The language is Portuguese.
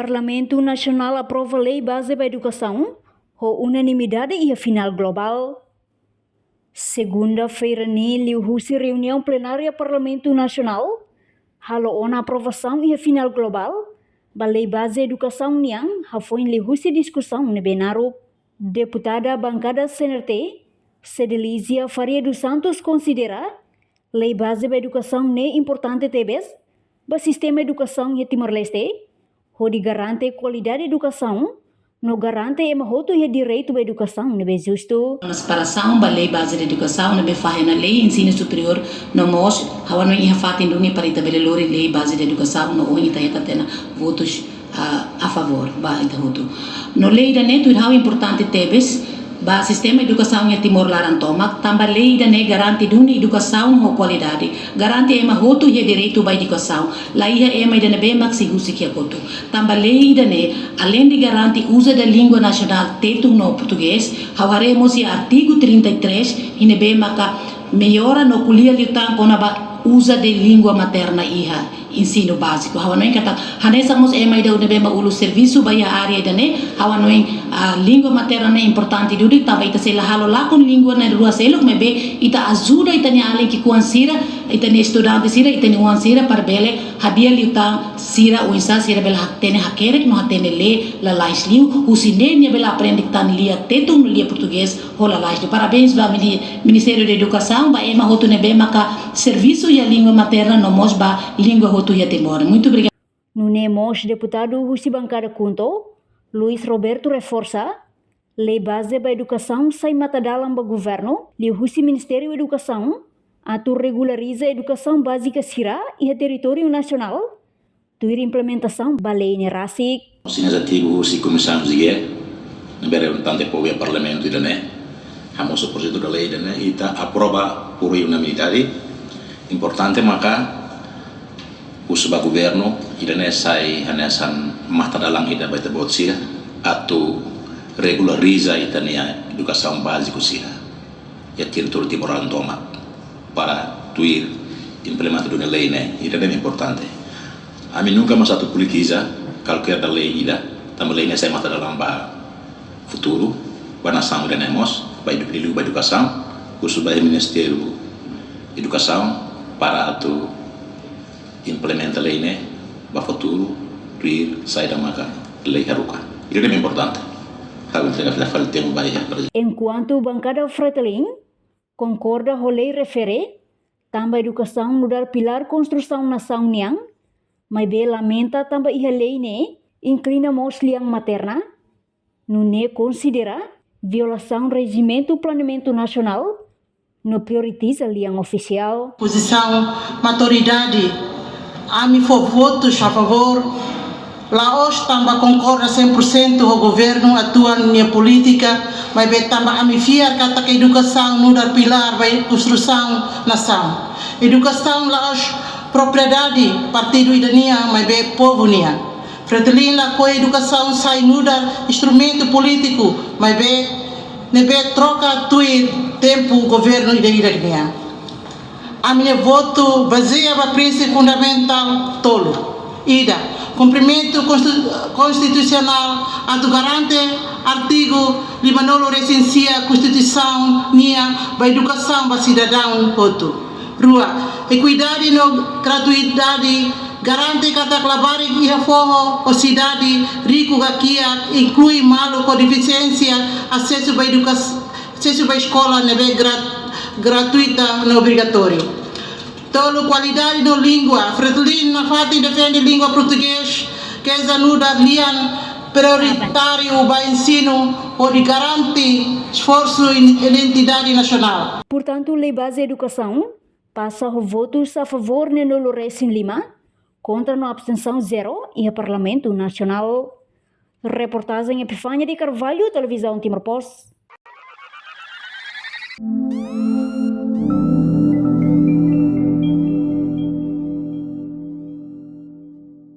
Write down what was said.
Parlamento Nacional aprova Lei Base para a Educação, com unanimidade e a final global. Segunda-feira, liu reunião plenária Parlamento Nacional, halo na aprovação e a final global, a Lei Base da Educação niang, foi liu discussão no Benarup. Deputada bancada CNRT, Cedelísia Faria dos Santos considera Lei Base para a Educação ne importante tebes, para o sistema de educação em Timor-Leste, onde garante qualidade de educação, no garante o direito à educação, não é justo. A separação da lei base de educação, não é fácil na lei ensino superior, não nós, hawa não é fácil em para estabelecer a lei base de educação, não é tendo votos a favor, ba ita voto. No lei da neto é importante tebes, ba sistema de educação em Timor Larantomak, também lei da ne garante de uma educação com qualidade, garante ema voto e direito à educação, lá ia ema da nebe maxi gusi que agoto. Também lei da ne, além de garantir uso da língua nacional teto no português, hawaremos o artigo 33 e nebe maka melhora no culia liutan com a usa de língua materna iha ensino básico. Hawa noin kata hanesamos ema ida unebe ma ulu serviço baya área ida ne hawa noin a língua materna é importante dudi tava ita sela halo lá com língua na rua selo mebe ita ajuda ita nyale que kuansira ita ne estudante sira ita ne uansira para bele hadia liutan sira o insa sira bela tene hakere no hatene le la lais liu o sinene bela aprende tan lia teto no lia português hola lais. Parabéns ba Ministério da Educação ba ema hoto nebe maka serviço e a língua materna no mos ba língua hoto ia Timor. Muito obrigado. No Nemos, deputado Husi Bancada Kunto, Luiz Roberto reforça Lei Base para a Educação sai mata dalam ba governo, liu Husi Ministério da Educação, atur regulariza a educação básica sira e a território nacional, tuir implementação ba lei nerasik. Inisiativo Husi começamos a nembere un tante poi al Parlamento idane, hamos o projeto da lei idane, ita aprova por unanimidade, importante maka usba governo idane sai hanesan mata dalang ida baita bot sira atau regulariza itania educação básico sira ya território Timor Larantomak para tuir implementar uma lei né idane é importante a mim nunca mais atu politiza qualquer da lei ida também lei né sai mata dalang ba futuro ba nação idane mos ba educação usba Ministério Educação para atu implementa lei né para futuro tuir sai da maka lei haruka itu é importante kalau tidak falta tempo baia. Enquanto bancada Fretilin concorda com a lei refere também educação mudar pilar construção nação niang mas be lamenta também a lei né inclina mos liang materna no ne considera violação regimento planeamento nacional no prioriza liang oficial posição maturidade ami for votos a favor, Laos também concorda 100% o governo atual na política, mas também ami fiar kata que educação mudar pilar para construção nação. Educação Laos propriedade partido idania, mas povo nia. Fretilin la ko educação sai mudar instrumento político, mas nebe troca tuir tempo governo idania. A minha voto baseia no princípio fundamental tolo. Ida, cumprimento constitucional, atu garante artigo 59 recensia Constituição nia ba educação ba cidadão voto. Rua, equidade no gratuidade, garante kata klabari iha forro o cidade rico gakia, inclui malo com deficiência, acesso ba educação, acesso ba escola nebe gratuita no obrigatório. Tolo qualidade no língua, Fretilin na fati defende língua português, que é zanuda lian prioritário para ensino onde garante esforço e identidade nacional. Portanto, Lei Base da Educação passa votos a favor no Lourenço Lima, contra no abstenção 0 e a Parlamento Nacional. Reportagem Epifânia de Carvalho, Televisão Timor Post.